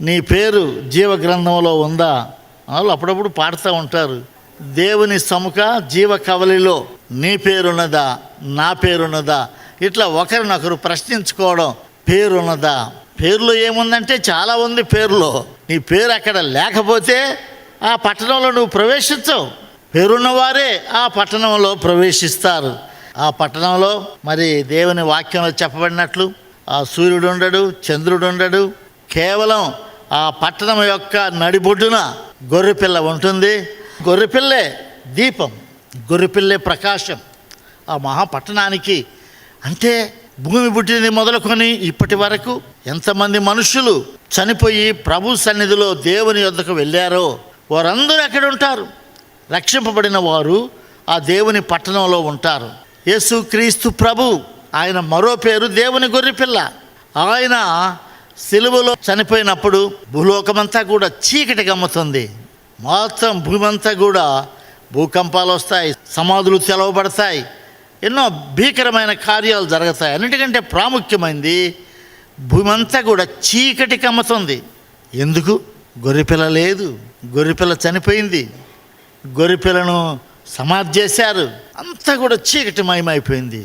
నీ పేరు జీవ గ్రంథంలో ఉందా? వాళ్ళు అప్పుడప్పుడు పాడుతూ ఉంటారు. దేవుని సముఖ జీవ కవలిలో నీ పేరున్నదా, నా పేరున్నదా? ఇట్లా ఒకరినొకరు ప్రశ్నించుకోవడం. పేరున్నదా? పేరులో ఏముందంటే చాలా ఉంది. పేరులో నీ పేరు అక్కడ లేకపోతే ఆ పట్టణంలో నువ్వు ప్రవేశించవు. పేరున్నవారే ఆ పట్టణంలో ప్రవేశిస్తారు. ఆ పట్టణంలో మరి దేవుని వాక్యంలో చెప్పబడినట్లు ఆ సూర్యుడు ఉండడు, చంద్రుడు ఉండడు. కేవలం ఆ పట్టణం యొక్క నడిబొడ్డున గొర్రెపిల్ల ఉంటుంది. గొర్రెపిల్లే దీపం, గొర్రెపిల్లే ప్రకాశం ఆ మహాపట్టణానికి. అంటే భూమి పుట్టింది మొదలుకొని ఇప్పటి వరకు ఎంతమంది మనుషులు చనిపోయి ప్రభు సన్నిధిలో దేవుని యొద్దకు వెళ్ళారో వారందరూ ఎక్కడ ఉంటారు? రక్షింపబడిన వారు ఆ దేవుని పట్టణంలో ఉంటారు. యేసు క్రీస్తు ప్రభు, ఆయన మరో పేరు దేవుని గొర్రెపిల్ల. ఆయన సిలువలో చనిపోయినప్పుడు భూలోకమంతా కూడా చీకటి గమ్ముతుంది. మొత్తం భూమి అంతా కూడా భూకంపాలు వస్తాయి, సమాధులు తెలవబడతాయి, ఎన్నో భీకరమైన కార్యాలు జరుగుతాయి. అన్నిటికంటే ప్రాముఖ్యమైనది భూమి అంతా కూడా చీకటి కమ్ముతుంది. ఎందుకు? గొర్రెపిల్ల లేదు, గొర్రెపిల్ల చనిపోయింది, గొర్రెపిల్లను సమాధి చేశారు, అంతా కూడా చీకటిమయమైపోయింది.